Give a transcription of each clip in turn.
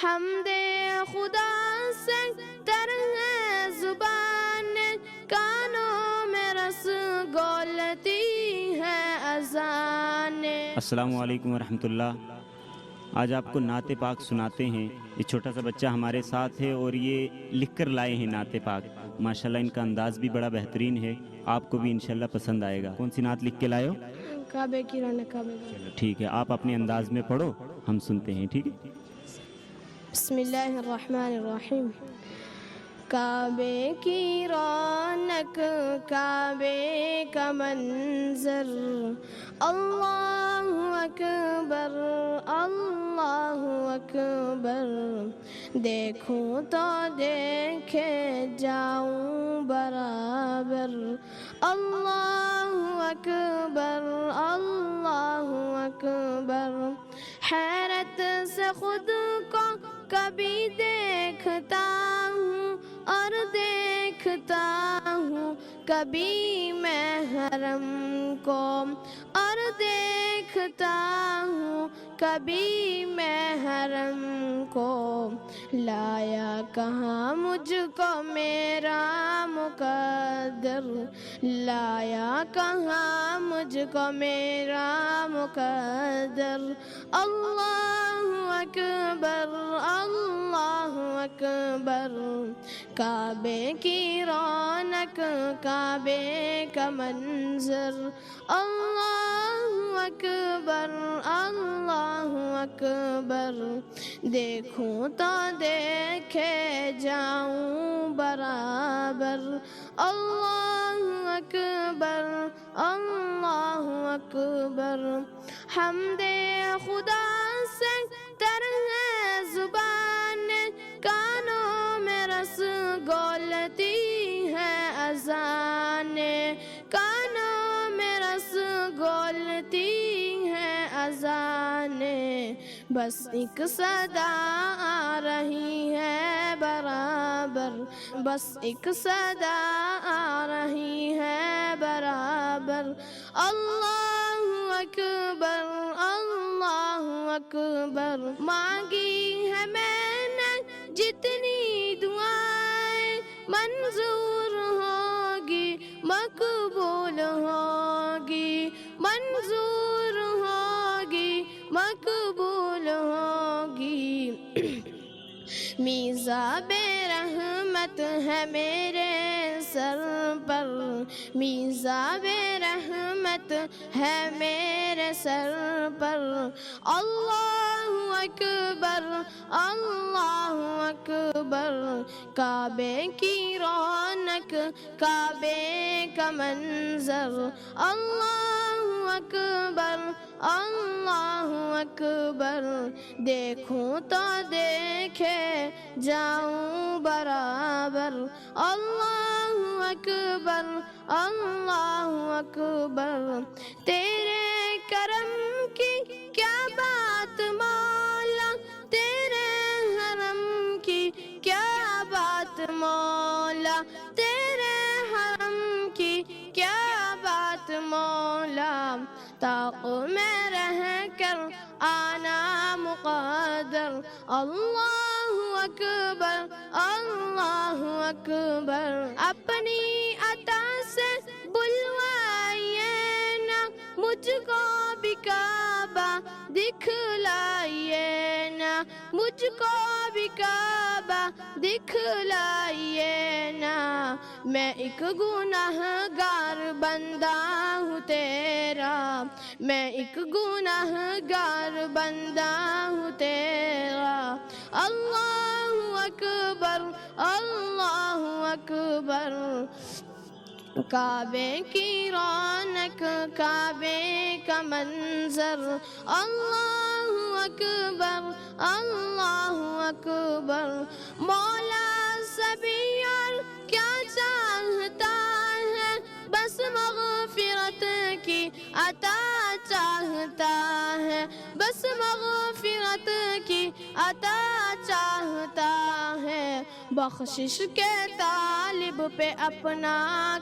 حمد خدا سے تر ہے زبان، کانوں میں رس گولتی ہے اذان۔ السلام علیکم ورحمۃ اللہ۔ آج آپ کو نعت پاک سناتے ہیں۔ یہ چھوٹا سا بچہ ہمارے ساتھ ہے اور یہ لکھ کر لائے ہیں نعت پاک۔ ماشاءاللہ ان کا انداز بھی بڑا بہترین ہے، آپ کو بھی انشاءاللہ پسند آئے گا۔ کون سی نعت لکھ کے لائے ہو؟ کعبے کی رونق کعبے کی۔ چلو ٹھیک ہے، آپ اپنے انداز میں پڑھو، ہم سنتے ہیں، ٹھیک ہے؟ بسم اللہ الرحمن الرحیم۔ کعبے کی رونق کعبے کا منظر، اللہ اکبر اللہ اکبر، دیکھوں تو دیکھے جاؤں برابر، اللہ اکبر اللہ اکبر۔ حیرت سے خود کو کبھی دیکھتا ہوں اور دیکھتا ہوں کبھی میں حرم کو، اور دیکھتا ہوں کبھی میں حرم کو، لایا کہاں مجھ کو میرا مقدر، لایا کہاں مجھ کو میرا مقدر، اللہ اکبر اللہ اکبر۔ کعبے کی رونق کعبے کا منظر، اللہ اکبر اللہ اکبر، دیکھوں تو دیکھے جاؤں برابر، اللہ اکبر اللہ اکبر۔ حمد خدا سے تر ہے زبان، کانوں میں رس گولتی ہے اذان، کانوں میں رس گولتی ہے اذان، بس ایک صدا آ رہی ہے برابر، بس ایک صدا آ رہی ہے برابر، اللہ اکبر اللہ اکبر۔ مانگی ہے میں نے جتنی دعائیں، منظور ہوگی مقبول ہوگی، منظور ہوگی مقبول ہوگی، میزاب رحمت ہے میرے سر پر، میزاب رحمت ہے میرے سر پر، اللہ اکبر اللہ اکبر۔ کعبے کی رونق کعبے کا منظر، اللہ اکبر اللہ اکبر، دیکھوں تو دیکھے جاؤں برابر، اللہ اکبر اللہ اکبر۔ تیرے کرم کی کیا بات مولا، تیرے حرم کی کیا بات مولا، تیرے حرم کی کیا بات مولا، طاق میں رہ کر آنا مقدر، اللہ اکبر اللہ اکبر۔ اپنی عطا سے بلوائیے نا مجھ کو بھی کعبہ دکھلائیے نا، مجھ کو بھی کعبہ دکھلائیے نا، میں ایک گناہ گار بندہ ہوں تیرا، میں ایک گناہ گار بندہ ہوں تیرا، اللہ اکبر اللہ اکبر۔ کعبے کی رونق کعبے کا منظر، اللہ اکبر اللہ اکبر۔ مولا سبھی اور کیا چاہتا ہے، بس مغفرت کی عطا چاہتا ہے، بس مغفرت کی عطا چاہتا ہے، بخشش کے طالب پہ اپنا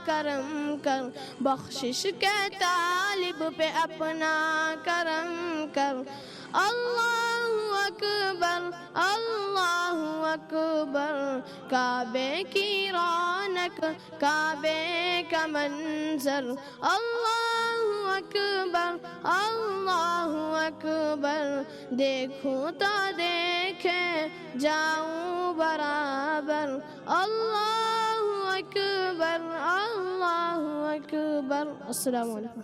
کرم کر، بخشش کے طالب پہ اپنا کرم کر، اللہ اکبر اللہ کعبے کی رونق کعبے کا منظر اللہ اکبر اللہ اکبر دیکھوں تو دیکھے جاؤں برابر اللہ اکبر اللہ اکبر. السلام علیکم.